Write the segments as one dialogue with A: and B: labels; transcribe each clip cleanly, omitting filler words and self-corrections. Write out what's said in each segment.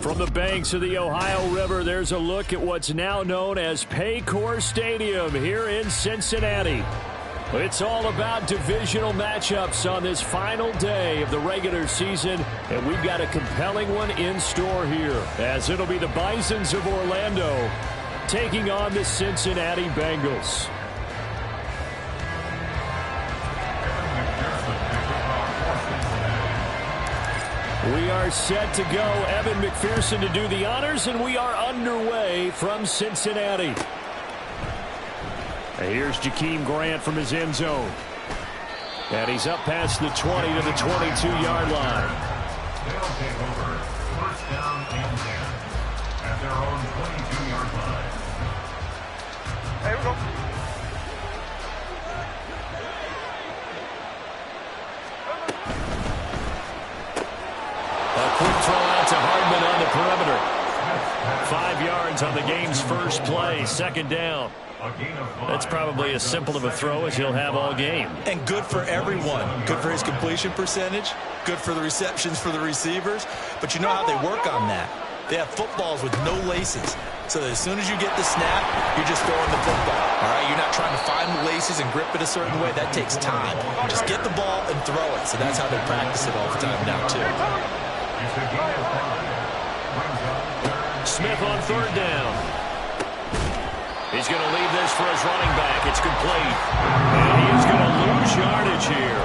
A: From the banks of the Ohio River, there's a look at what's now known as Paycor Stadium here in Cincinnati. It's all about divisional matchups on this final day of the regular season, and we've got a compelling one in store here, as it'll be the Bisons of Orlando taking on the Cincinnati Bengals. We are set to go. Evan McPherson to do the honors, and we are underway from Cincinnati. And here's Jakeem Grant from his end zone. And he's up past the 20 to the 22-yard line.
B: They'll take over. First down and 10 at their own 22-yard line.
C: There we go.
A: A quick throw out to Hardman on the perimeter. 5 yards on the game's first play, second down. That's probably as simple of a throw as he'll have all game.
D: And good for everyone. Good for his completion percentage. Good for the receptions for the receivers. But you know how they work on that. They have footballs with no laces. So that as soon as you get the snap, you're just throwing the football. All right, you're not trying to find the laces and grip it a certain way. That takes time. Just get the ball and throw it. So that's how they practice it all the time now, too.
A: Smith on third down. He's going to leave this for his running back. It's complete. And he is going to lose yardage here.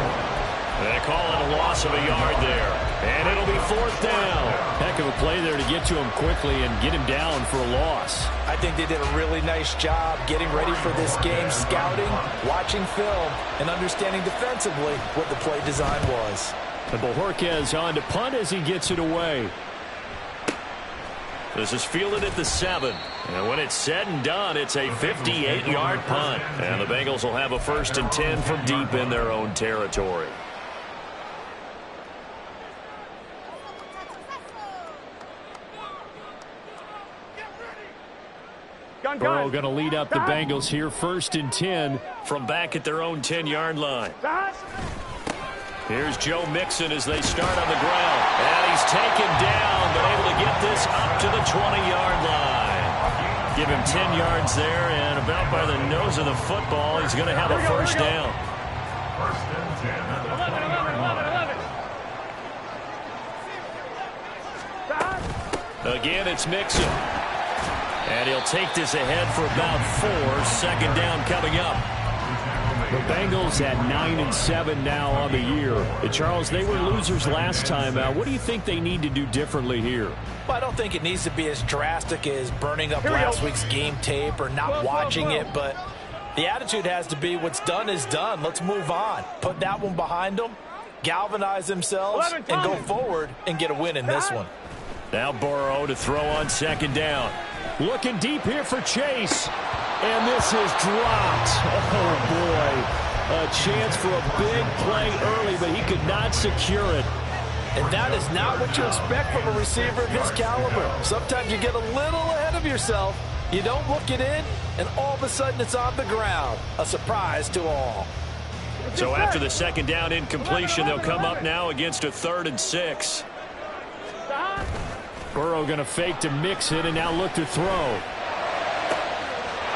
A: They call it a loss of a yard there. And it'll be fourth down. Heck of a play there to get to him quickly and get him down for a loss.
E: I think they did a really nice job getting ready for this game, scouting, watching film, and understanding defensively what the play design was.
A: And Bojorquez on to punt as he gets it away. This is fielded at the 7. And when it's said and done, it's a 58-yard punt. And the Bengals will have a 1st and 10 from deep in their own territory. Burrow going to lead up the Bengals here, 1st and 10 from back at their own 10-yard line. Here's Joe Mixon as they start on the ground. And he's taken down, but able to get this up to the 20-yard line. Give him 10 yards there, and about by the nose of the football, he's going to have a first down.
B: First and 10 at the 20-yard line.
A: Again, it's Mixon. And he'll take this ahead for about 4. Second down coming up. The Bengals at 9-7 now on the year. Charles, they were losers last time out. What do you think they need to do differently here?
E: Well, I don't think it needs to be as drastic as burning up last week's game tape or not watching it, but the attitude has to be what's done is done. Let's move on. Put that one behind them, galvanize themselves, and go forward and get a win in this one.
A: Now Burrow to throw on second down. Looking deep here for Chase. And this is dropped. Oh, boy. A chance for a big play early, but he could not secure it.
E: And that is not what you expect from a receiver of his caliber. Sometimes you get a little ahead of yourself. You don't look it in, and all of a sudden it's on the ground. A surprise to all.
A: So after the second down incompletion, they'll come up now against a 3rd and 6. Burrow going to fake to Mixon and now look to throw.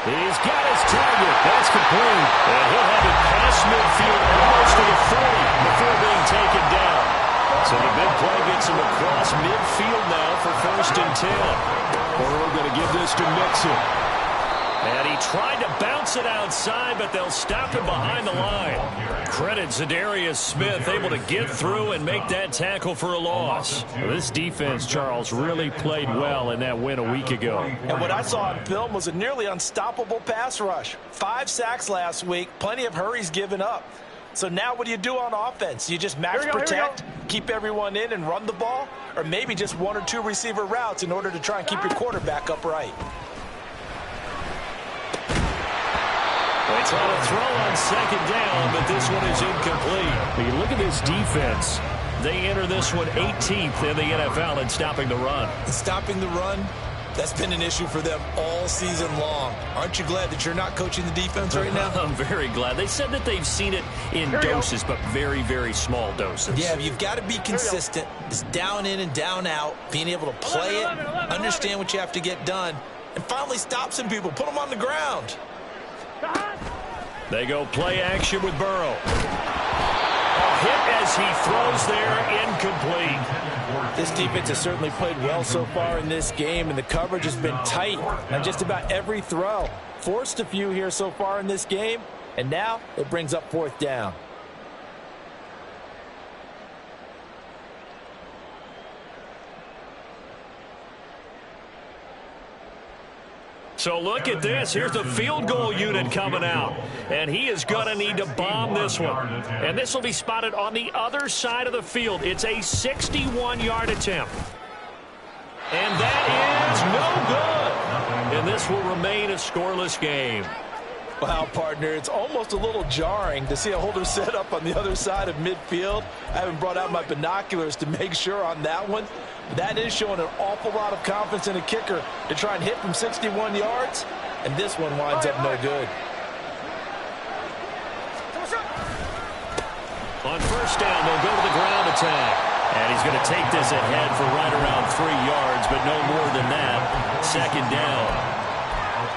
A: He's got his target. That's complete. And he'll have it past midfield almost to the 40 before being taken down. So the big play gets him across midfield now for 1st and 10. Burrow going to give this to Mixon. And he tried to bounce it outside, but they'll stop him behind the line. Credit Zadarius Smith, able to get through and make that tackle for a loss. Well, this defense, Charles, really played well in that win a week ago.
E: And what I saw on film was a nearly unstoppable pass rush. 5 sacks last week, plenty of hurries given up. So now what do you do on offense? You just max protect, keep everyone in and run the ball, or maybe just one or two receiver routes in order to try and keep your quarterback upright.
A: They try to throw on second down, but this one is incomplete. But you look at this defense. They enter this one 18th in the NFL in stopping the run.
D: Stopping the run, that's been an issue for them all season long. Aren't you glad that you're not coaching the defense right now?
A: I'm very glad. They said that they've seen it in doses, but very, very small doses.
D: Yeah, you've got to be consistent. It's down in and down out, being able to play it, understand what you have to get done, and finally stop some people, put them on the ground.
A: They go play action with Burrow. A hit as he throws there, incomplete.
E: This defense has certainly played well so far in this game, and the coverage has been tight on just about every throw. Forced a few here so far in this game, and now it brings up fourth down.
A: So look at this. Here's the field goal unit coming out. And he is going to need to bomb this one. And this will be spotted on the other side of the field. It's a 61-yard attempt. And that is no good. And this will remain a scoreless game.
E: Wow, partner, it's almost a little jarring to see a holder set up on the other side of midfield. I haven't brought out my binoculars to make sure on that one. That is showing an awful lot of confidence in a kicker to try and hit from 61 yards, and this one winds up no good.
A: On first down, they'll go to the ground attack. And he's going to take this ahead for right around 3 yards, but no more than that. Second down.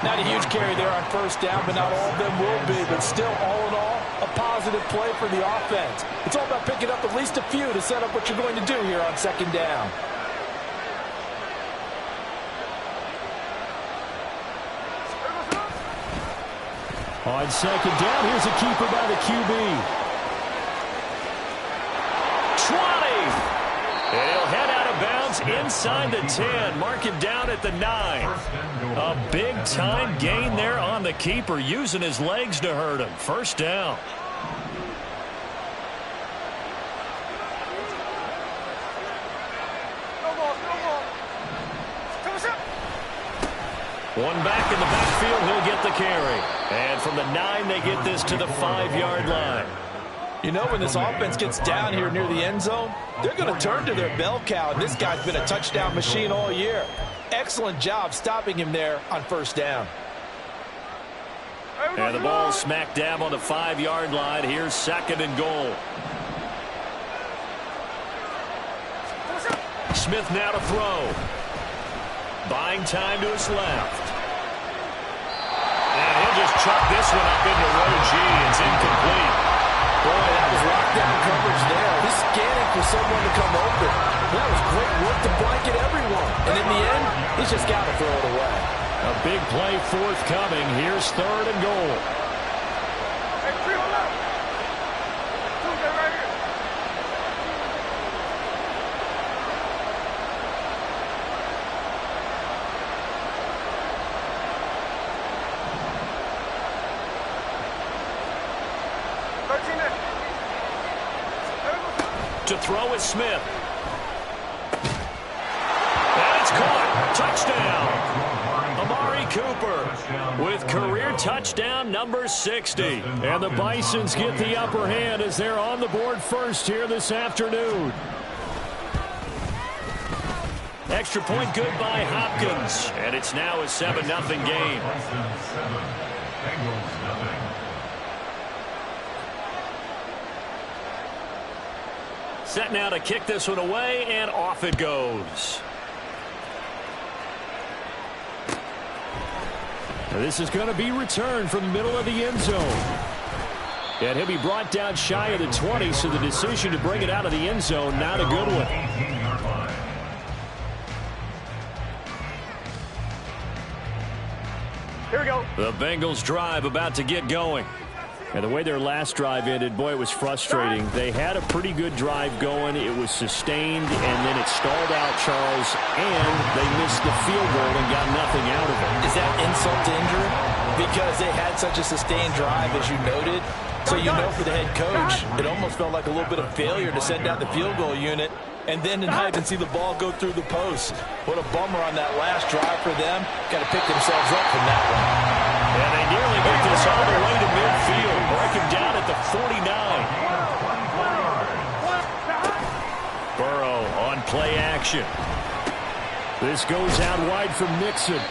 E: Not a huge carry there on first down, but not all of them will be. But still, all in all, a positive play for the offense. It's all about picking up at least a few to set up what you're going to do here on second down.
A: On second down, here's a keeper by the QB. 20! And he'll head out of bounds inside the 10. Mark him down at the 9. A big-time gain there on the keeper, using his legs to hurt him. First down. One back in the backfield, he'll get the carry. And from the 9, they get this to the 5-yard line.
E: You know, when this offense gets down here near the end zone, they're going to turn to their bell cow, and this guy's been a touchdown machine all year. Excellent job stopping him there on first down.
A: And the ball smack dab on the 5-yard line. Here's second and goal. Smith now to throw. Buying time to his left. And he'll just chuck this one up into row G. It's incomplete.
E: Boy, that was lockdown coverage there. He's scanning for someone to come open. That was great work to blanket everyone. And in the end, he's just got to throw it away.
A: A big play forthcoming. Here's third and goal. To throw is Smith. And it's caught. Touchdown. Amari Cooper with career touchdown number 60. And the Bisons get the upper hand as they're on the board first here this afternoon. Extra point good by Hopkins. And it's now a 7-0 game. Set now to kick this one away, and off it goes. Now this is going to be returned from the middle of the end zone. And he'll be brought down shy of the 20, so the decision to bring it out of the end zone, not a good one.
C: Here we go.
A: The Bengals drive about to get going. And the way their last drive ended, boy, it was frustrating. They had a pretty good drive going. It was sustained, and then it stalled out, Charles, and they missed the field goal and got nothing out of it.
E: Is that insult to injury? Because they had such a sustained drive, as you noted, So you know for the head coach, it almost felt like a little bit of failure to send out the field goal unit and then tonight and see the ball go through the post. What a bummer on that last drive for them. Got to pick themselves up from that one.
A: And they nearly get this all the way to midfield. Breaking down at the 49. Burrow on play action. This goes out wide from Mixon.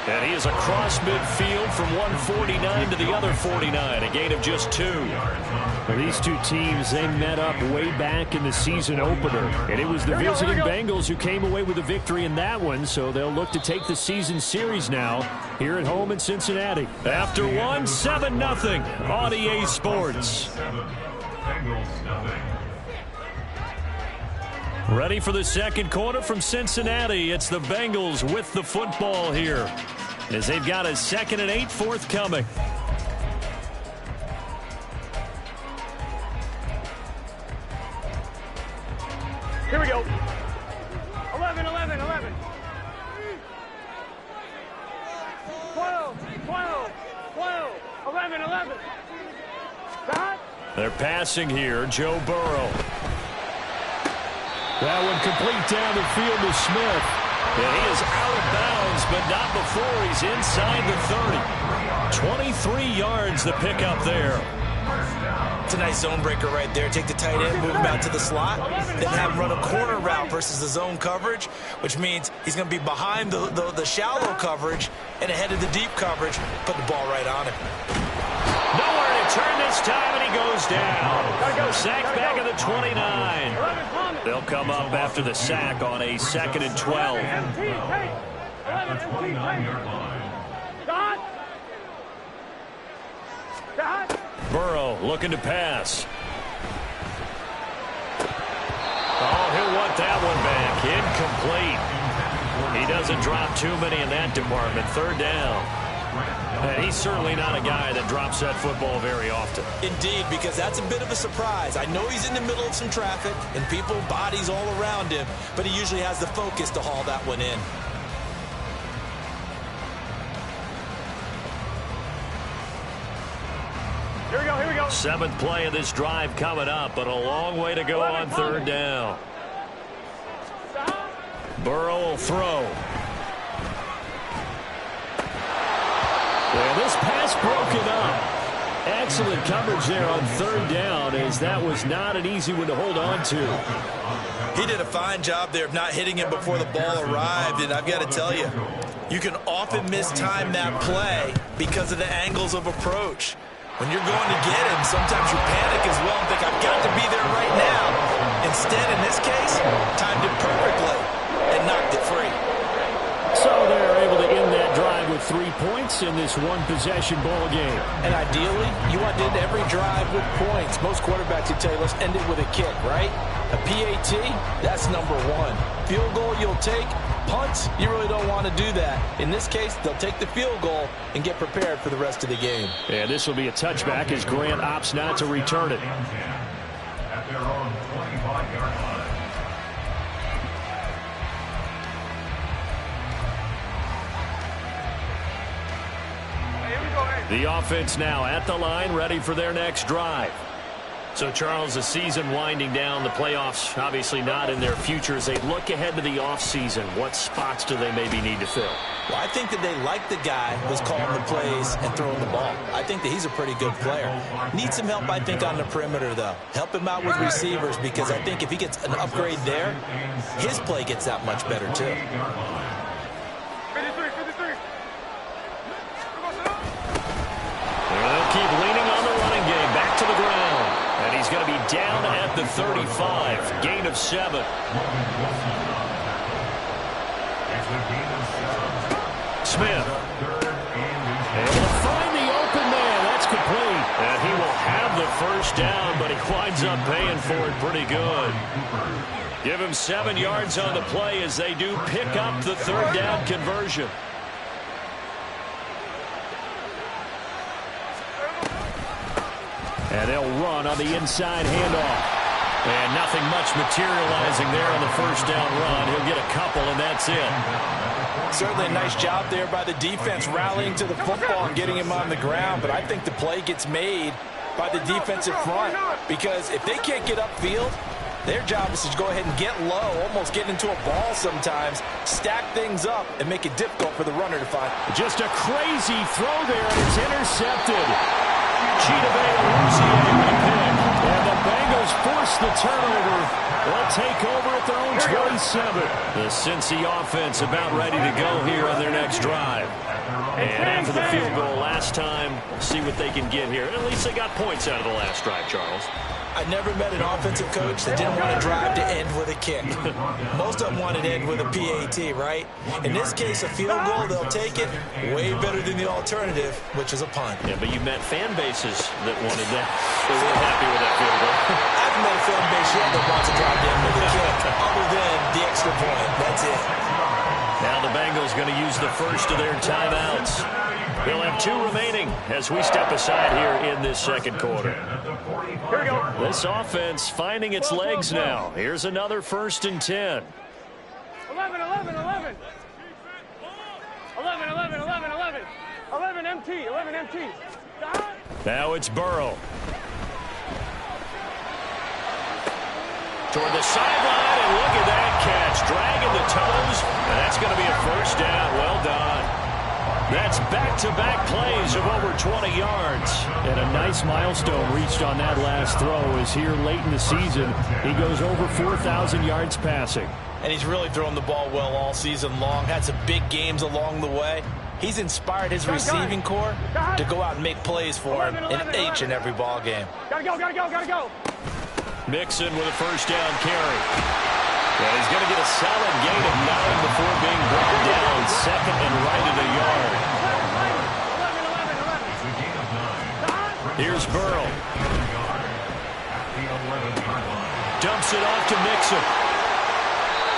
A: And he is across midfield from 149 to the other 49, a gain of just 2.
F: Well, these two teams, they met up way back in the season opener. And it was the visiting Bengals who came away with the victory in that one, so they'll look to take the season series now here at home in Cincinnati.
A: After one, 7-0 on EA Sports. Ready for the second quarter from Cincinnati. It's the Bengals with the football here as they've got a 2nd and 8 forthcoming.
C: Here we go. 11, 11, 11. 12, 12, 12, 11, 11. Stop.
A: They're passing here. Joe Burrow. That one complete down the field to Smith. And he is out of bounds, but not before he's inside the 30. 23 yards the pickup there.
E: It's a nice zone breaker right there. Take the tight end, move him out to the slot, then have him run a corner route versus the zone coverage, which means he's going to be behind the shallow coverage and ahead of the deep coverage. Put the ball right on him.
A: Nowhere to turn this time, and he goes down. Sacked back at the 29. They'll come up after the sack on a 2nd and 12.
B: At the 29-yard line.
A: Burrow looking to pass. Oh, he'll want that one back. Incomplete. He doesn't drop too many in that department. 3rd down. And he's certainly not a guy that drops that football very often.
E: Indeed, because that's a bit of a surprise. I know he's in the middle of some traffic and people, bodies all around him, but he usually has the focus to haul that one in.
C: Here we go, here we go.
A: 7th play of this drive coming up, but a long way to go on 3rd down. Burrow will throw.
F: Well, this pass broken up. Excellent coverage there on 3rd down, as that was not an easy one to hold on to.
E: He did a fine job there of not hitting him before the ball arrived, and I've got to tell you, you can often mistime that play because of the angles of approach. When you're going to get him, sometimes you panic as well and think, I've got to be there right now. Instead, in this case, timed it perfectly and knocked it free.
F: So they're able to end that drive with 3 points in this one-possession ball game.
E: And ideally, you want to end every drive with points. Most quarterbacks would tell you, let's end it with a kick, right? A PAT, that's #1. Field goal you'll take. Punts, you really don't want to do that. In this case, they'll take the field goal and get prepared for the rest of the game.
F: And this will be a touchback as Grant opts not to return it.
B: At their own 25-yard line.
A: The offense now at the line, ready for their next drive. So, Charles, the season winding down, the playoffs obviously not in their future. As they look ahead to the offseason, what spots do they maybe need to fill?
E: Well, I think that they like the guy who's calling the plays and throwing the ball. I think that he's a pretty good player. Needs some help, I think, on the perimeter, though. Help him out with receivers, because I think if he gets an upgrade there, his play gets that much better, too.
C: 53, 53.
A: They'll keep leaning on the running game. Back to the ground. And he's going to be down at the 35. Gain of 7. Smith. Able to find the open man. That's complete. And he will have the 1st down, but he winds up paying for it pretty good. Give him 7 yards on the play as they do pick up the 3rd down conversion.
F: And they'll run on the inside handoff.
A: And nothing much materializing there on the 1st down run. He'll get a couple, and that's it.
E: Certainly a nice job there by the defense rallying to the football and getting him on the ground, but I think the play gets made by the defensive front, because if they can't get upfield, their job is to go ahead and get low, almost get into a ball sometimes, stack things up, and make it difficult for the runner to find.
F: Just a crazy throw there, and it's intercepted. Chidobe Awuzie with a pick. And the Bengals force the turnover. They'll take over at their own 27. The Cincy offense about ready to go here on their next drive. And after the field goal last time, see what they can get here. At least they got points out of the last drive, Charles.
E: I never met an offensive coach that didn't want to drive to end with a kick. Most of them wanted to end with a PAT, right? In this case, a field goal, they'll take it. Way better than the alternative, which is a punt.
F: Yeah, but you met fan bases that wanted that. They weren't happy with that field goal.
E: I haven't met a fan base yet that wants to drive to end with a kick, other than the extra point. That's it.
F: Now the Bengals going to use the first of their timeouts. They'll have 2 remaining as we step aside here in this second quarter.
C: Here we go.
F: This offense finding its legs now. Here's another 1st and 10.
C: 11, 11, 11. 11, 11, 11, 11. 11 MT, 11 MT.
F: Now it's Burrow. Toward the sideline, and look at that catch. Dragging the toes, and that's going to be a first down. Well done. That's back-to-back plays of over 20 yards. And a nice milestone reached on that last throw is here late in the season. He goes over 4,000 yards passing.
E: And he's really thrown the ball well all season long. Had some big games along the way. He's inspired his receiving core to go out and make plays for him in each and every ball game.
C: Gotta go, gotta go, gotta go.
F: Mixon with a first down carry. And he's going to get a solid gain of 9 before being brought down. 2nd and right at a yard. Here's Burrow. Dumps it off to Mixon.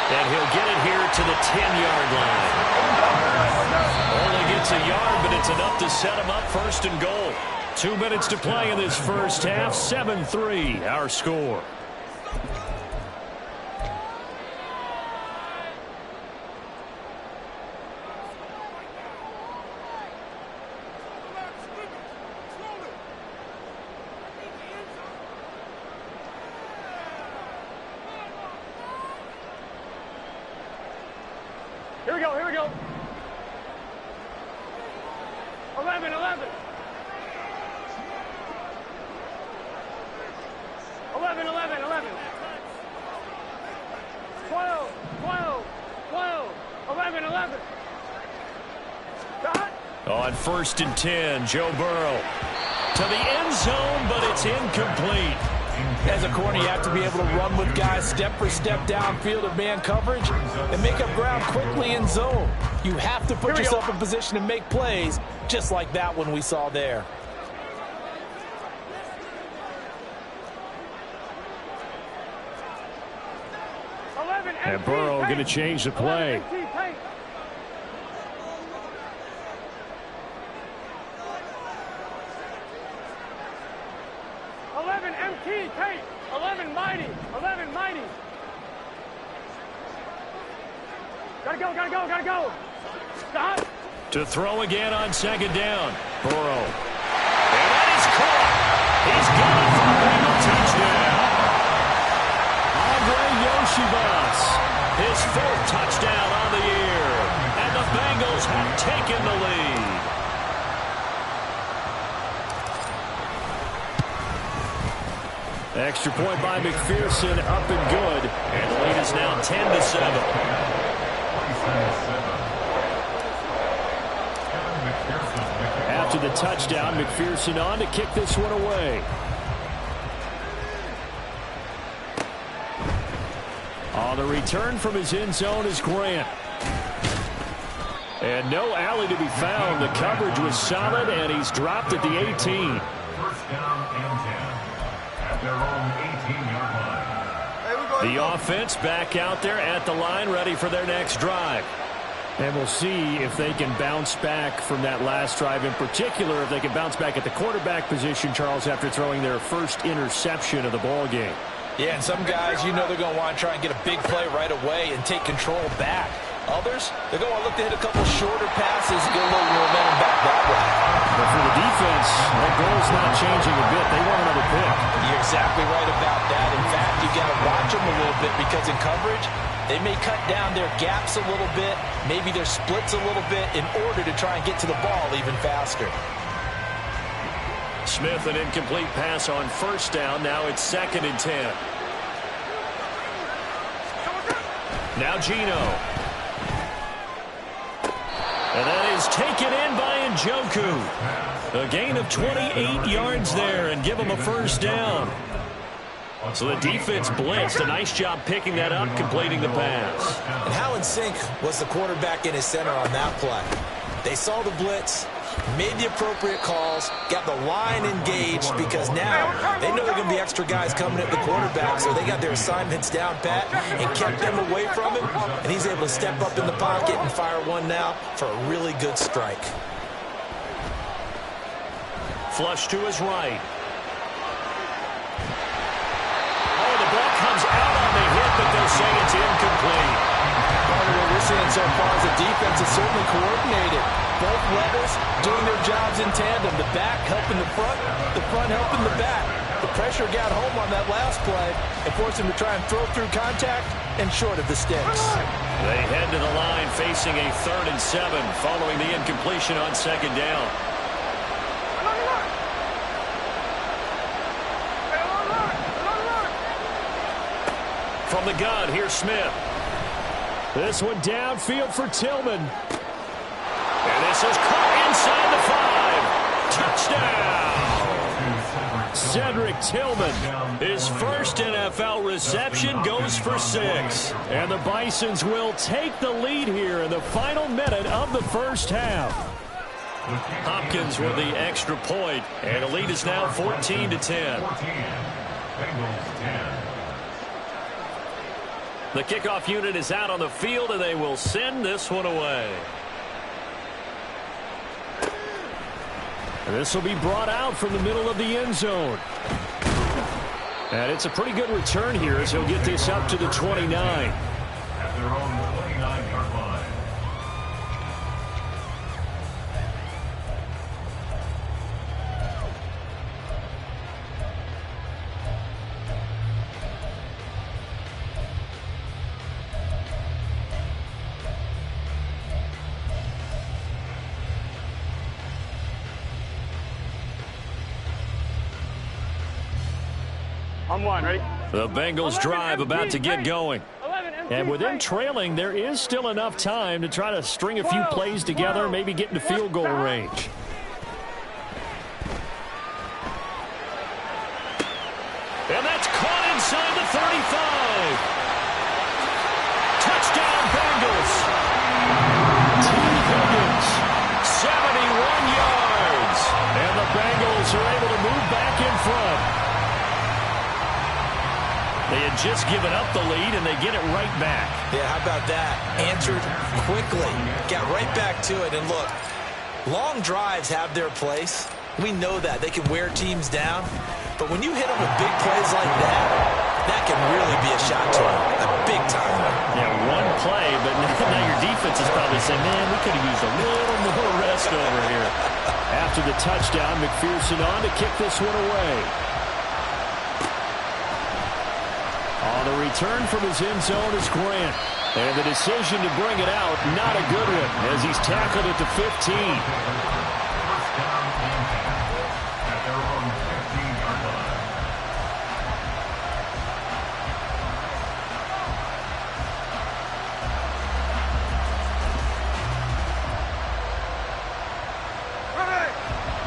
F: And he'll get it here to the 10-yard line. Only gets a yard, but it's enough to set him up 1st and goal. 2 minutes to play in this first half. 7-3, our score.
C: Here we go, here we go. 11, 11. 11, 11, 11. 12, 12, 12. 11, 11. Dot.
F: On 1st and 10, Joe Burrow to the end zone, but it's incomplete.
E: As a corner, you have to be able to run with guys step for step downfield of man coverage and make up ground quickly in zone. You have to put yourself in position to make plays, just like that one we saw there.
F: And Burrow going to change the play.
C: 11 MT, Tate. 11 Mighty. 11 Mighty. Gotta go, gotta go, gotta go. Stop.
F: To throw again on 2nd down. Burrow. And that is caught. He's got it for a Bengal touchdown. Andre Yoshibas, his 4th touchdown on the year. And the Bengals have taken the lead. Extra point by McPherson, up and good. And the lead is now 10-7. After the touchdown, McPherson on to kick this one away. On the return from his end zone is Grant. And no alley to be found. The coverage was solid, and he's dropped at the 18.
B: First down and 10 at their own 18-yard line.
F: The offense back out there at the line, ready for their next drive. And we'll see if they can bounce back from that last drive, in particular if they can bounce back at the quarterback position, Charles, after throwing their first interception of the ball game.
E: Yeah, and some guys, you know they're going to want to try and get a big play right away and take control back. Others, they're going to want to look to hit a couple shorter passes and get a little momentum back that way.
F: But for the defense, that goal's not changing a bit. They want to
E: because in coverage, they may cut down their gaps a little bit, maybe their splits a little bit in order to try and get to the ball even faster.
F: Smith, an incomplete pass on first down. Now it's 2nd and 10. Now Geno. And that is taken in by Njoku. A gain of 28 yards there and give him a first down. So the defense blitzed. A nice job picking that up, completing the pass.
E: And how in sync was the quarterback in his center on that play? They saw the blitz, made the appropriate calls, got the line engaged because now they know there are going to be extra guys coming at the quarterback, so they got their assignments down pat and kept them away from him, and he's able to step up in the pocket and fire one now for a really good strike.
F: Flush to his right. Oh, the ball comes out on the hit, but they'll say it's incomplete.
E: What we're seeing so far is the defense is certainly coordinated. Both levels doing their jobs in tandem. The back helping the front helping the back. The pressure got home on that last play and forced him to try and throw through contact and short of the sticks.
F: They head to the line facing a 3rd and 7 following the incompletion on 2nd down. From the gun, here's Smith. This one downfield for Tillman. And this is caught inside the 5. Touchdown! Cedric Tillman, his first NFL reception, goes for 6. And the Bisons will take the lead here in the final minute of the first half. Hopkins with the extra point, and the lead is now 14-10. The kickoff unit is out on the field, and they will send this one away. And this will be brought out from the middle of the end zone. And it's a pretty good return here as he'll get this up to the 29.
B: At their own 29-yard line.
C: On one, ready?
F: The Bengals drive about to get going. And with them trailing, there is still enough time to try to string a few plays together, maybe get into field goal range. And that's caught inside the 35. Touchdown, Bengals. T. Higgins, 71 yards. And the Bengals are able to move back in front. They had just given up the lead, and they get it right back.
E: Yeah, how about that? Answered quickly. Got right back to it. And look, long drives have their place. We know that. They can wear teams down. But when you hit them with big plays like that, that can really be a shot to them. A big time one.
F: Yeah, one play, but now your defense is probably saying, man, we could have used a little more rest over here. After the touchdown, McPherson on to kick this one away. On the return from his end zone is Grant. And the decision to bring it out, not a good one, as he's tackled at the 15.
B: First down and 10 at their own 15-yard line.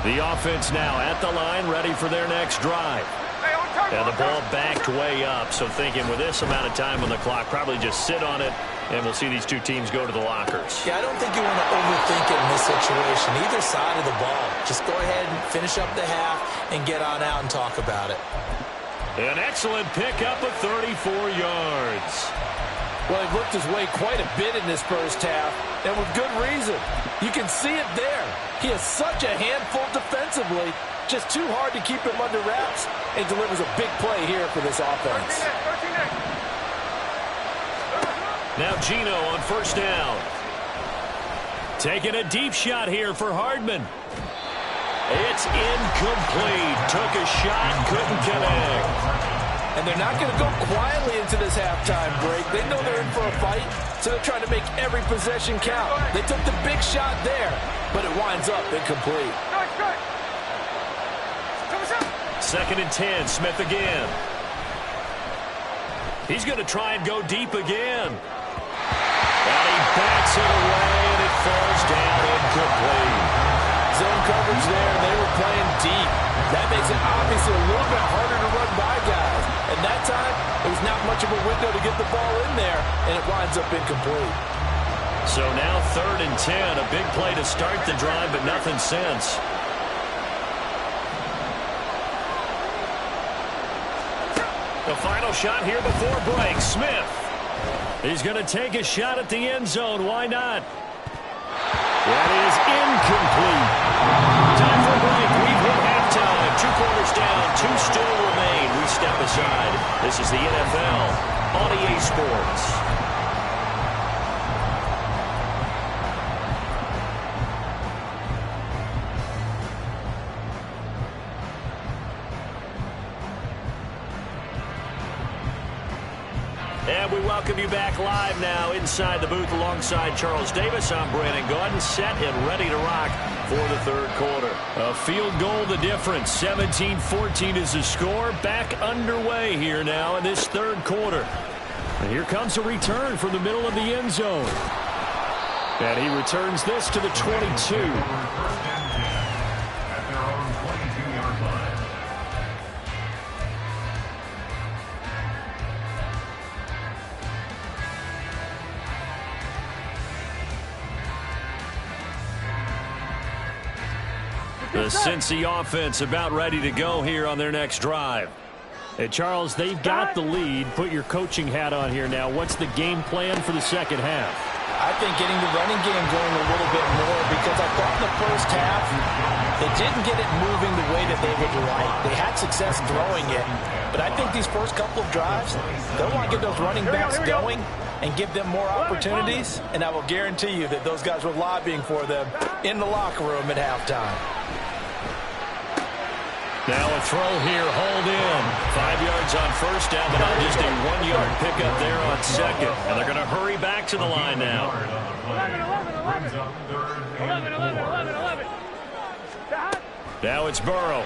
F: The offense now at the line, ready for their next drive. And the ball backed way up, so thinking with this amount of time on the clock, probably just sit on it, and we'll see these two teams go to the lockers.
E: Yeah, I don't think you want to overthink it in this situation. Either side of the ball. Just go ahead and finish up the half and get on out and talk about it.
F: An excellent pickup of 34 yards.
E: Well, he looked his way quite a bit in this first half, and with good reason. You can see it there. He is such a handful defensively. Just too hard to keep him under wraps, and delivers a big play here for this offense.
F: Now Geno on first down. Taking a deep shot here for Hardman. It's incomplete. Took a shot, couldn't connect.
E: And they're not going to go quietly into this halftime break. They know they're in for a fight, so they're trying to make every possession count. They took the big shot there, but it winds up incomplete.
F: 2nd and 10, Smith again. He's going to try and go deep again. And he backs it away, and it falls down incomplete.
E: Zone coverage there, and they were playing deep. That makes it obviously a little bit harder to run by guys. And that time, it was not much of a window to get the ball in there, and it winds up incomplete.
F: So now 3rd and 10, a big play to start the drive, but nothing since. The final shot here before break. Smith. He's going to take a shot at the end zone. Why not? That is incomplete. Time for break. We've hit halftime. 2 quarters down. 2 still remain. We step aside. This is the NFL on EA Sports. And we welcome you back live now inside the booth alongside Charles Davis. I'm Brandon Gaudin, set and ready to rock for the 3rd quarter. A field goal the difference. 17-14 is the score. Back underway here now in this 3rd quarter. And here comes a return from the middle of the end zone. And he returns this to the 22. The Cincy offense about ready to go here on their next drive. Hey, Charles, they've got the lead. Put your coaching hat on here now. What's the game plan for the second half?
E: I think getting the running game going a little bit more, because I thought in the first half they didn't get it moving the way that they would like. They had success throwing it, but I think these first couple of drives, they'll want to get those running backs going and give them more opportunities, and I will guarantee you that those guys were lobbying for them in the locker room at halftime.
F: Now a throw here, hold in. 5 yards on first down, but on just a 1-yard pickup there on second. And they're going to hurry back to the line now.
C: 11.
F: Now it's Burrow.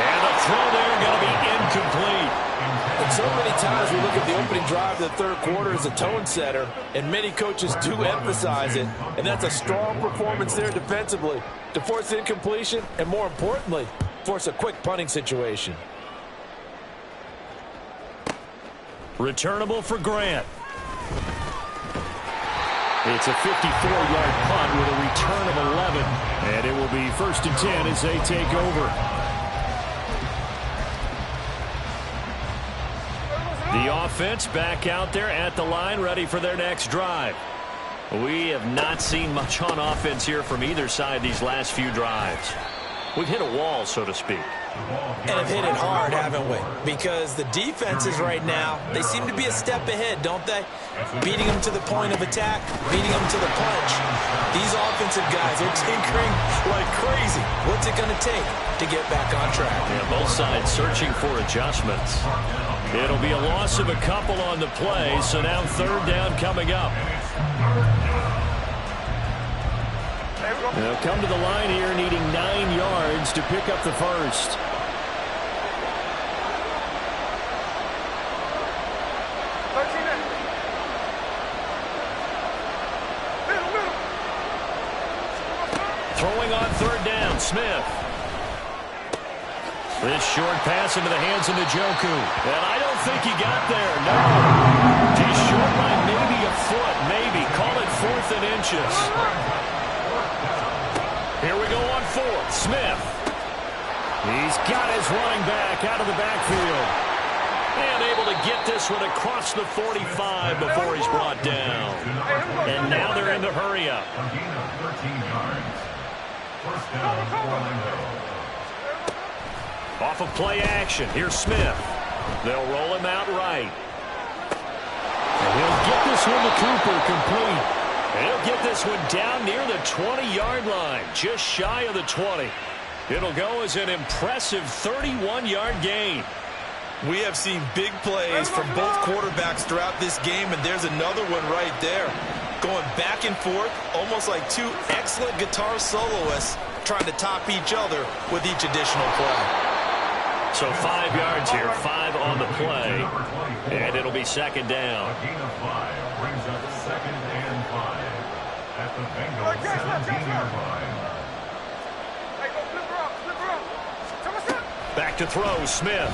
F: And the throw there going to be incomplete.
E: And so many times we look at the opening drive of the 3rd quarter as a tone setter, and many coaches do emphasize it, and that's a strong performance there defensively to force incompletion and, more importantly, force a quick punting situation.
F: Returnable for Grant. It's a 54-yard punt with a return of 11, and it will be 1st and 10 as they take over. The offense back out there at the line, ready for their next drive. We have not seen much on offense here from either side these last few drives. We've hit a wall, so to speak.
E: And have hit it hard, haven't we? Because the defenses right now, they seem to be a step ahead, don't they? Beating them to the point of attack, beating them to the punch. These offensive guys are tinkering like crazy. What's it going to take to get back on track?
F: Yeah, both sides searching for adjustments. It'll be a loss of a couple on the play, so now 3rd down coming up. They'll come to the line here needing 9 yards to pick up the first. Throwing on 3rd down, Smith. This short pass into the hands of Njoku. And I don't think he got there, no. He's short by maybe a foot, maybe. Call it 4th and inches. Here we go on 4th. Smith. He's got his running back out of the backfield. And able to get this one across the 45 before he's brought down. And now they're in the hurry-up. Off of play action. Here's Smith. They'll roll him out right. And he'll get this one to Cooper complete. And he'll get this one down near the 20-yard line, just shy of the 20. It'll go as an impressive 31-yard gain.
D: We have seen big plays from both quarterbacks throughout this game, and there's another one right there. Going back and forth, almost like two excellent guitar soloists trying to top each other with each additional play.
F: So 5 yards here, 5 on the play, and it'll be second down.
B: A gain of 5 brings up 2nd and 5 at the Bengals 17-yard line.
F: Back to throw, Smith.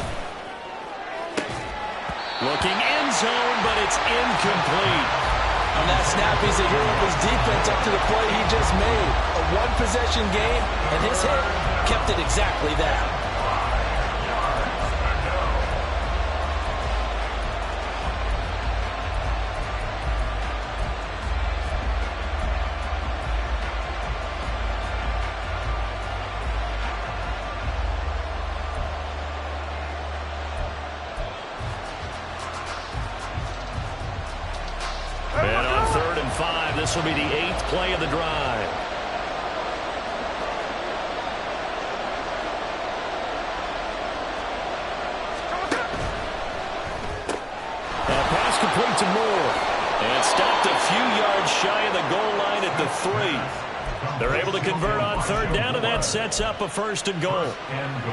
F: Looking end zone, but it's incomplete.
E: On that snap, he's a hero of his defense up to the play he just made. A one-possession game, and his hit kept it exactly that.
F: And on 3rd and 5, this will be the 8th play of the drive. A pass complete to Moore. And stopped a few yards shy of the goal line at the 3. They're able to convert on 3rd down, and that sets up a 1st and goal.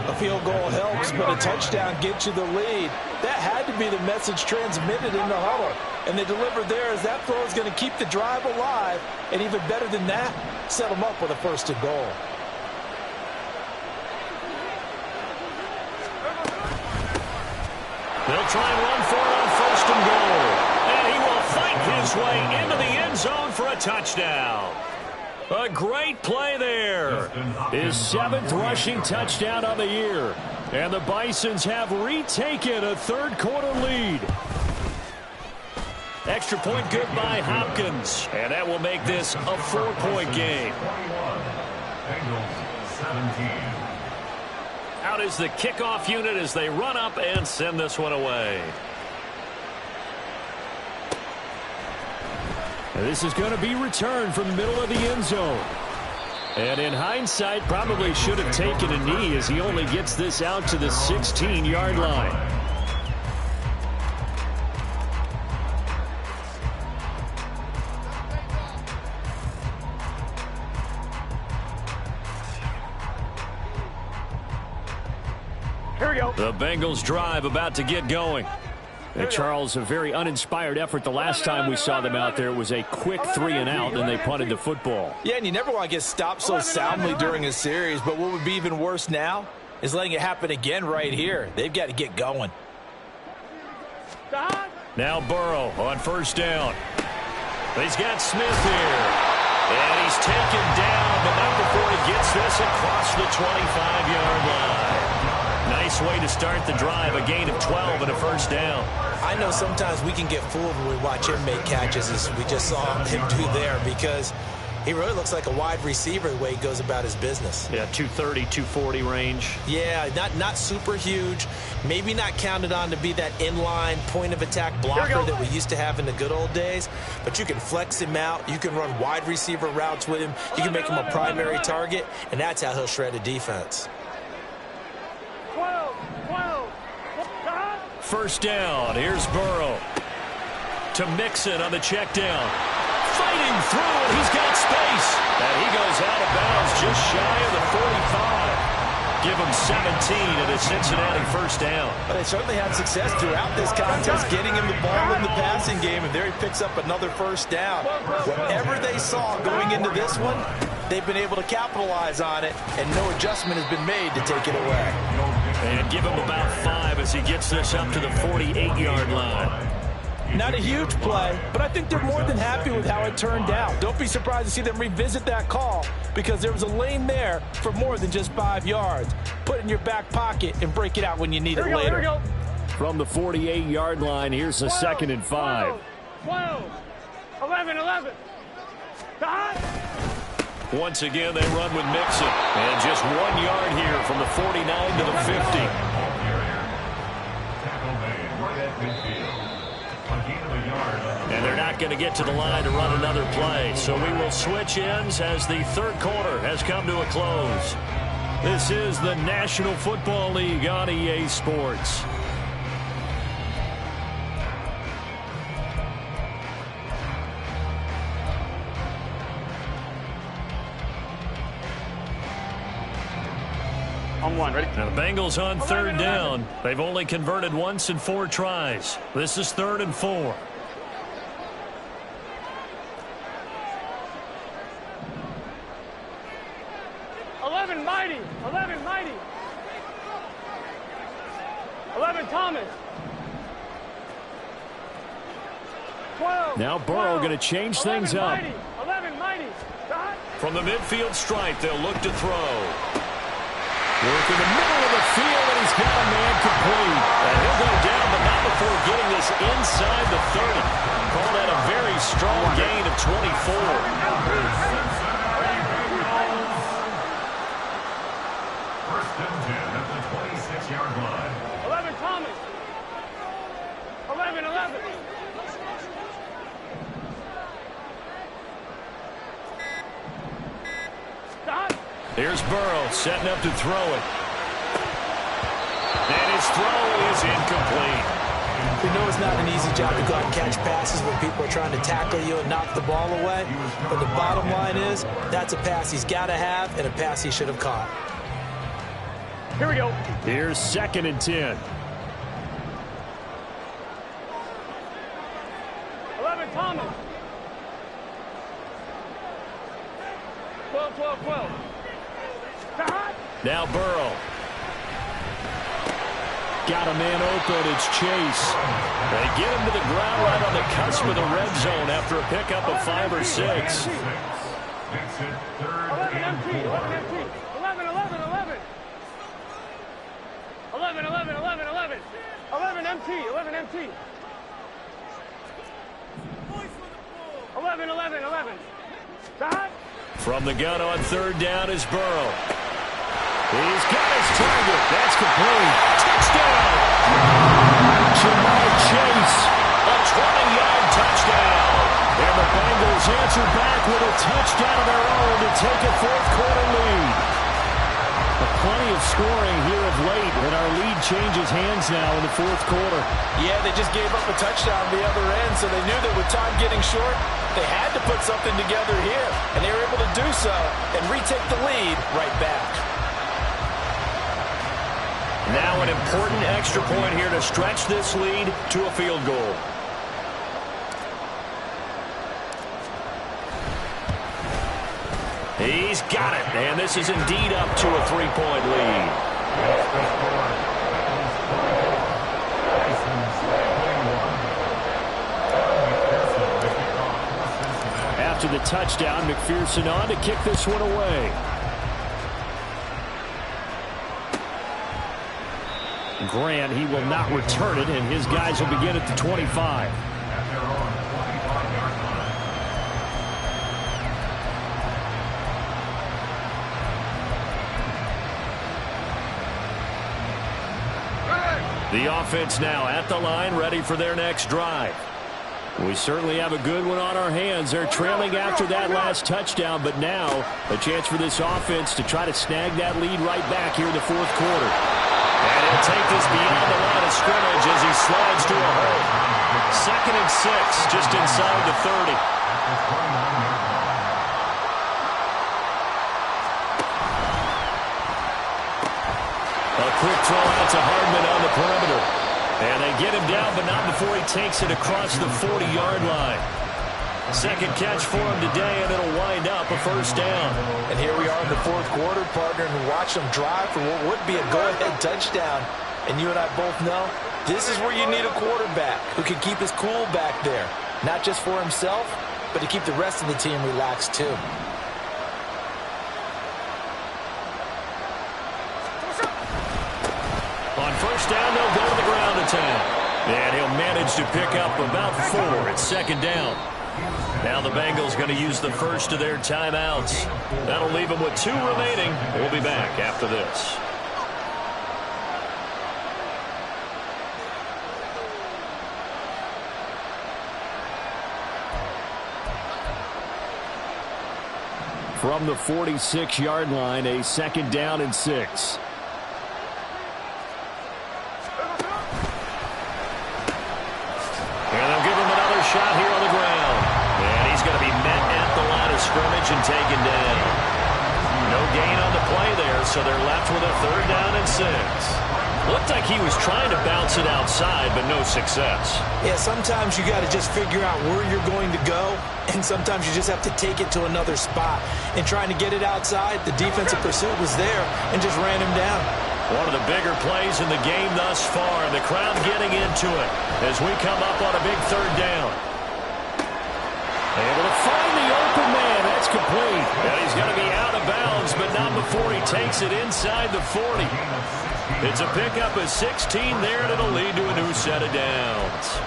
E: A field goal helps, but a touchdown gets you the lead. That had to be the message transmitted in the huddle. And they delivered there as that throw is going to keep the drive alive. And even better than that, set them up with a 1st and goal.
F: They'll try and run for it on 1st and goal. And he will fight his way into the end zone for a touchdown. A great play there. His 7th rushing touchdown of the year. And the Bisons have retaken a 3rd quarter lead. Extra point good by Hopkins. And that will make this a 4-point game.
B: Bengals 17.
F: Out is the kickoff unit as they run up and send this one away. And this is going to be returned from the middle of the end zone. And in hindsight, probably should have taken a knee as he only gets this out to the 16-yard line.
C: Here we go.
F: The Bengals drive about to get going. And Charles, a very uninspired effort. The last time we saw them out there was a quick 3 and out, and they punted the football.
E: Yeah, and you never want to get stopped so soundly during a series, but what would be even worse now is letting it happen again right here. They've got to get going.
F: Now Burrow on 1st down. He's got Smith here. And he's taken down, but not before he gets this across the 25-yard line. Nice way to start the drive, a gain of 12 and a 1st down.
E: I know sometimes we can get fooled when we watch him make catches, as we just saw him do there, because he really looks like a wide receiver the way he goes about his business.
F: Yeah, 230, 240 range.
E: Yeah, not super huge, maybe not counted on to be that inline point-of-attack blocker that we used to have in the good old days, but you can flex him out, you can run wide receiver routes with him, you can make him a primary target, and that's how he'll shred a defense.
F: 1st down. Here's Burrow. To Mixon on the check down. Fighting through it. He's got space. And he goes out of bounds just shy of the 45. Give him 17 at a Cincinnati 1st down.
E: But they certainly had success throughout this contest, getting him the ball in the passing game, and there he picks up another 1st down. Whatever they saw going into this one, they've been able to capitalize on it, and no adjustment has been made to take it away.
F: And give him about 5 as he gets this up to the 48-yard line.
E: Not a huge play, but I think they're more than happy with how it turned out. Don't be surprised to see them revisit that call, because there was a lane there for more than just 5 yards. Put it in your back pocket and break it out when you need it later.
C: Here we go.
F: From the 48-yard line, here's a 2nd and 5.
C: 12, 11.
F: Once again, they run with Mixon. And just 1 yard here from the 49 to the 50. And they're not going to get to the line to run another play. So we will switch ends as the 3rd quarter has come to a close. This is the National Football League on EA Sports.
C: On one, ready?
F: Now the Bengals on third down. They've only converted once in 4 tries. This is 3rd and 4.
C: Mighty. 11, Mighty. 11, Thomas. 12.
F: Now Burrow going to change things up.
C: Mighty. 11, Mighty.
F: From the midfield stripe, they'll look to throw. Work in the middle of the field, and he's got a man complete. And he'll go down, but not before getting this inside the 30. Call that a very strong gain of 24.
B: First and 10 at the 26-yard line.
C: 11, Thomas. 11. Stop.
F: Here's Burrow setting up to throw it. And his throw is incomplete.
E: We know it's not an easy job to go out and catch passes when people are trying to tackle you and knock the ball away. But the bottom line is that's a pass he's got to have and a pass he should have caught.
C: Here we go.
F: Here's 2nd and 10.
C: 11, Thomas. 12. Stop.
F: Now Burrow. Got a man open. It's Chase. They get him to the ground right on the cusp of the red zone after a pickup of 5 or 6.
B: Makes it 3rd
C: 11
B: and
C: empty.
B: 4.
C: 11 empty. 11. 11 empty. 11 empty. 11. Stop.
F: From the gun on 3rd down is Burrow. He's got his target. That's complete. Touchdown. Jamar Chase. A 20-yard touchdown. And the Bengals answer back with a touchdown of their own to take a 4th-quarter lead. Plenty of scoring here of late, and our lead changes hands now in the 4th quarter.
E: Yeah, they just gave up a touchdown the other end, so they knew that with time getting short, they had to put something together here, and they were able to do so and retake the lead right back.
F: Now an important extra point here to stretch this lead to a field goal. He's got it, and this is indeed up to a 3-point lead. After the touchdown, McPherson on to kick this one away. Grant, he will not return it, and his guys will begin at the 25. The offense now at the line, ready for their next drive. We certainly have a good one on our hands. They're trailing after that last touchdown, but now a chance for this offense to try to snag that lead right back here in the 4th quarter. And he'll take this beyond the line of scrimmage as he slides to a hole. 2nd and 6, just inside the 30. A quick throw out to Hardman on the perimeter. And they get him down, but not before he takes it across the 40-yard line. 2nd catch for him today, and it'll wind up a 1st down.
E: And here we are in the 4th quarter, partner, and watch them drive for what would be a go-ahead touchdown. And you and I both know this is where you need a quarterback who can keep his cool back there. Not just for himself, but to keep the rest of the team relaxed too.
F: On 1st down, they'll go to the ground attack. And he'll manage to pick up about 4 at 2nd down. Now the Bengals going to use the first of their timeouts. That'll leave them with 2 remaining. We'll be back after this. From the 46-yard line, a 2nd down and 6.
A: And they'll give him another shot here on the ground. And he's going to be met at the line of scrimmage and taken down. No gain on the play there, so they're left with a 3rd down and 6. Looked like he was trying to bounce it outside, but no success.
E: Yeah, sometimes you got to just figure out where you're going to go, and sometimes you just have to take it to another spot. And trying to get it outside, the defensive pursuit was there and just ran him down.
A: One of the bigger plays in the game thus far, and the crowd getting into it as we come up on a big 3rd down. Able to find the open man. That's complete. And he's going to be out of bounds, but not before he takes it inside the 40. It's a pickup of 16 there, and it'll lead to a new set of downs.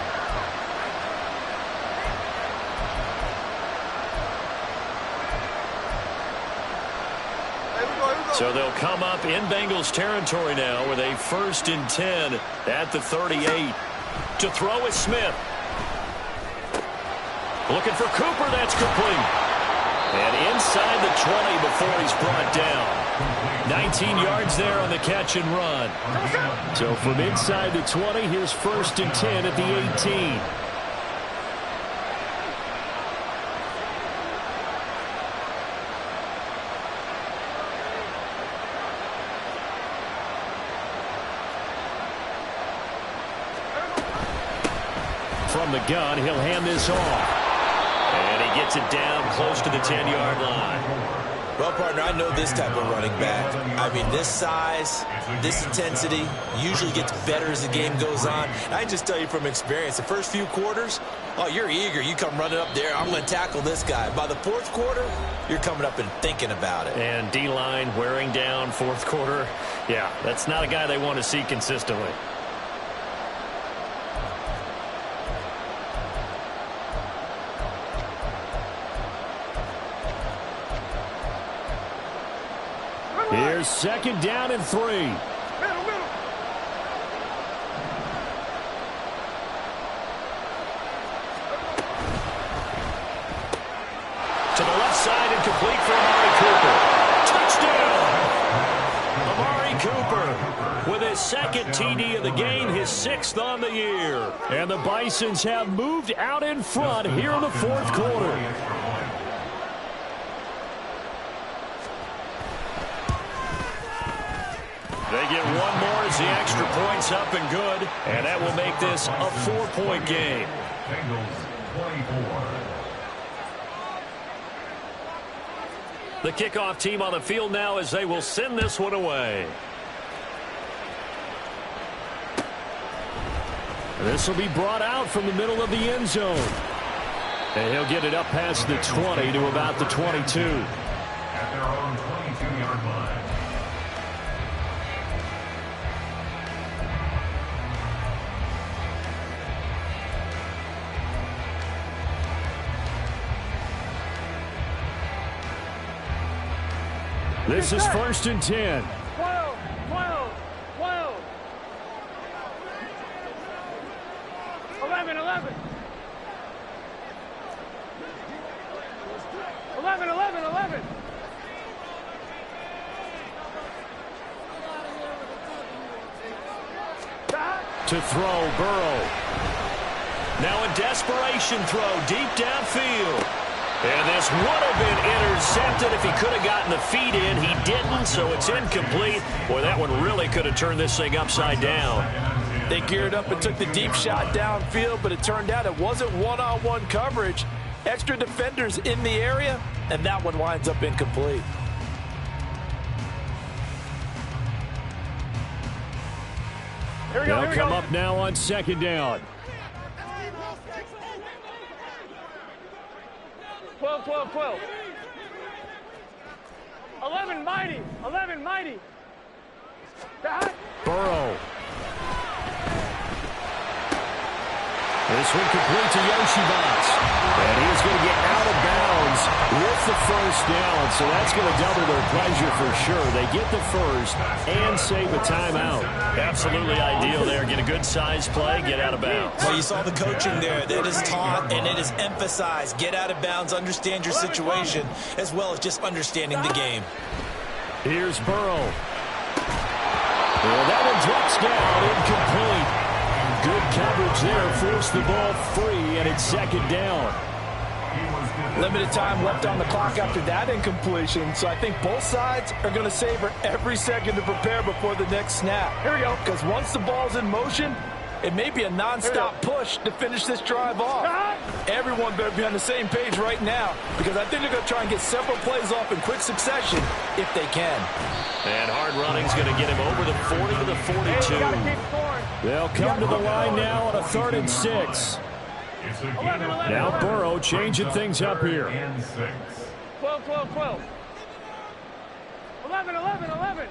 A: So they'll come up in Bengals territory now with a 1st and 10 at the 38. To throw is Smith. Looking for Cooper. That's complete. And inside the 20 before he's brought down. 19 yards there on the catch and run.
F: So from inside the 20, here's 1st and 10 at the 18. From the gun, he'll hand this off.
A: And he gets it down close to the 10-yard line.
E: Well, partner, I know this type of running back. I mean, this size, this intensity usually gets better as the game goes on. And I can just tell you from experience, the first few quarters, oh, you're eager. You come running up there, I'm going to tackle this guy. By the 4th quarter, you're coming up and thinking about it.
A: And D-line wearing down 4th quarter. Yeah, that's not a guy they want to see consistently.
F: Here's 2nd down and 3.
C: Middle.
A: To the left side and complete for Amari Cooper. Touchdown! Amari Cooper with his 2nd TD of the game, his 6th on the year.
F: And the Bisons have moved out in front here in the 4th quarter.
A: They get one more as the extra point's up and good, and that will make this a 4-point game.
B: Bengals 24.
A: The kickoff team on the field now as they will send this one away.
F: This will be brought out from the middle of the end zone. And he'll get it up past the 20 to about the 22.
B: At their own 22-yard line.
F: This is 1st and 10.
C: 12. 11. 11.
F: To throw, Burrow.
A: Now a desperation throw deep downfield. And this would have been intercepted if he could have gotten the feet in. He didn't, so it's incomplete. Boy, that one really could have turned this thing upside down.
E: They geared up and took the deep shot downfield, but it turned out it wasn't one-on-one coverage. Extra defenders in the area, and that one winds up incomplete.
F: They'll come up now on 2nd down.
C: 12. 11 mighty.
F: Burrow. This one complete to Yoshibas. And he's going to get out of bounds with with the first down, so that's going to double their pleasure for sure. They get the first and save a timeout.
A: Absolutely ideal there. Get a good size play, get out of bounds.
D: Well, you saw the coaching there. It is taught and it is emphasized. Get out of bounds, understand your situation, as well as just understanding the game.
F: Here's Burrow. Well, that one drops down, incomplete. Good coverage there, forced the ball free, and it's second down.
E: Limited time left on the clock after that incompletion, so I think both sides are going to savor every second to prepare before the next snap. Here we go. Because once the ball's in motion, it may be a nonstop push to finish this drive off. Everyone better be on the same page right now, because I think they're going to try and get several plays off in quick succession if they can.
A: And hard running's going to get him over the 40 to the 42.
F: They'll come to the line now on a 3rd and 6. Now Burrow changing things up here.
C: 12, 12, 12. 11, 11, 11.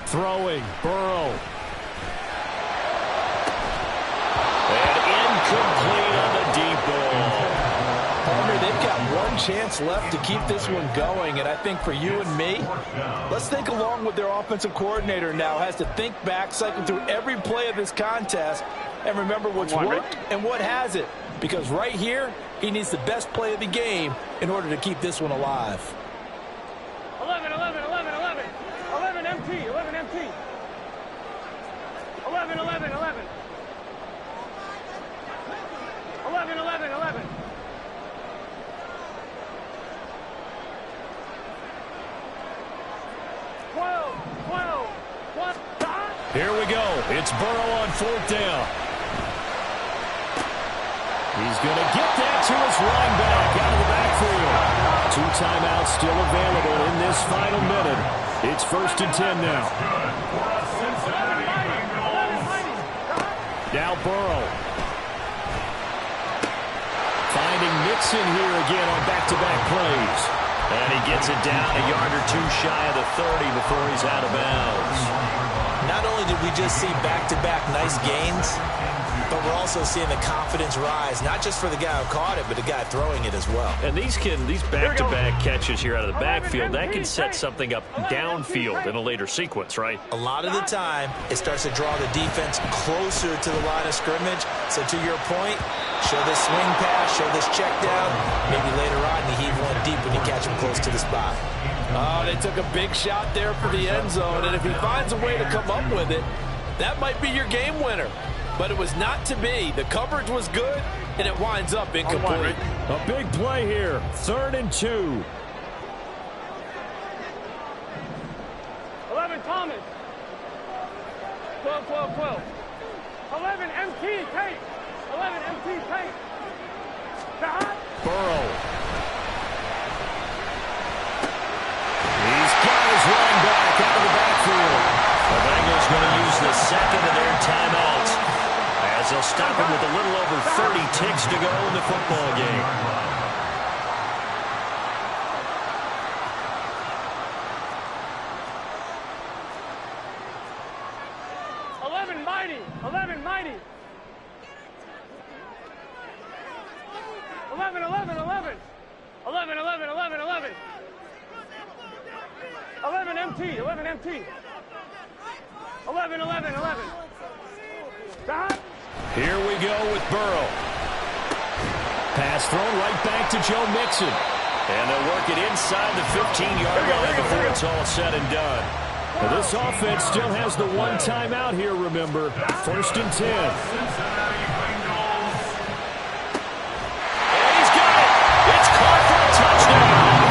F: Throwing, Burrow.
A: And incomplete on the deep ball.
E: Palmer, they've got one chance left to keep this one going, and I think for you and me, let's think along with their offensive coordinator now has to think back, cycle through every play of this contest, and remember what's worked and what hasn't. Because right here, he needs the best play of the game in order to keep this one alive.
C: 11, 11, 11, 11. 11 MT, 11 MT. 11, 11, 11. 11, 11, 11.
F: Here we go. It's Burrow on 4th down. He's going to get that to his running back out of the backfield. 2 timeouts still available in this final minute. It's 1st and 10 now. Now Burrow. Finding Mixon here again on back-to-back plays.
A: And he gets it down a yard or 2 shy of the 30 before he's out of bounds.
D: Not only did we just see back-to-back nice gains, but we're also seeing the confidence rise, not just for the guy who caught it, but the guy throwing it as well.
A: And these back-to-back catches here out of the backfield, that can set something up downfield in a later sequence, right?
D: A lot of the time, it starts to draw the defense closer to the line of scrimmage. So to your point, show this swing pass, show this check down. Maybe later on you heave one deep when you catch him close to the spot.
E: Oh, they took a big shot there for the end zone, and if he finds a way to come up with it, that might be your game winner. But it was not to be. The coverage was good, and it winds up incomplete.
F: A big play here. 3rd and 2.
C: 11 Thomas. 12, 12, 12. 11 MT Tate. 11 MT Tate.
F: Burrow. He's got his running back out of the backfield.
A: The Bengals going to use the second of their timeouts as they'll stop him with a little over 30 ticks to go in the football game.
C: Mighty. 11 Mighty. 11, 11, 11. 11, 11, 11, 11. 11 MT, 11 MT. 11, 11, 11. Stop.
F: Here we go with Burrow. Pass thrown right back to Joe Mixon.
A: And they'll work it inside the 15-yard line before it's all said and done.
F: Well, this offense still has the 1 timeout here, remember. 1st and 10.
A: And he's got it. It's caught for a touchdown.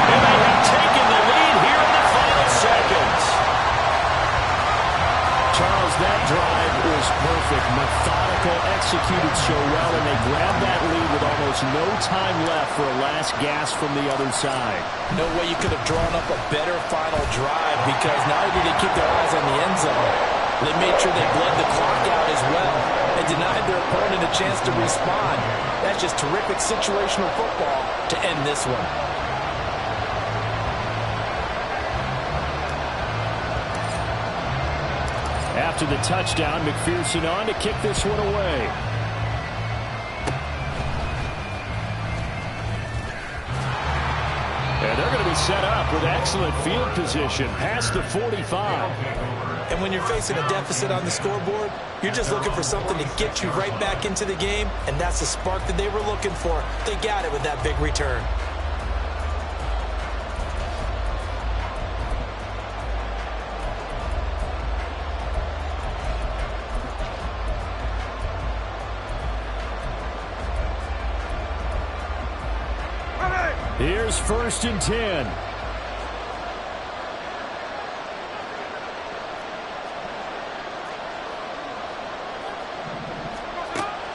A: And they have taken the lead here in the final seconds.
F: Charles, that drive was perfect. Methodical, executed so well, and they grabbed that lead with almost no time left for a last gasp from the other side.
E: No way you could have drawn up a better final drive, because not only did they keep their eyes on the end zone, they made sure they bled the clock out as well and denied their opponent a chance to respond. That's just terrific situational football to end this one.
F: After the touchdown, McPherson on to kick this one away. set up with excellent field position past the 45.
E: And when you're facing a deficit on the scoreboard, you're just looking for something to get you right back into the game, and that's the spark that they were looking for. They got it with that big return.
F: Here's 1st and 10.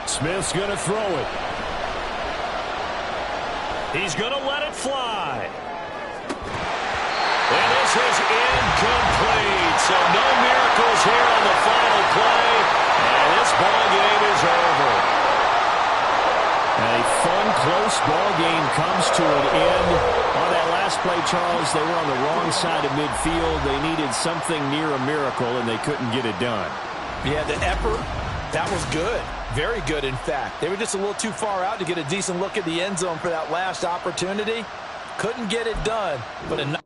F: Smith's going to throw it. He's going to let it fly. And this is incomplete. So no miracles here on the final play. And this ball game is over. A fun, close ball game comes to an end. On that last play, Charles, they were on the wrong side of midfield. They needed something near a miracle, and they couldn't get it done.
E: Yeah, the effort, that was good. Very good, in fact. They were just a little too far out to get a decent look at the end zone for that last opportunity. Couldn't get it done, but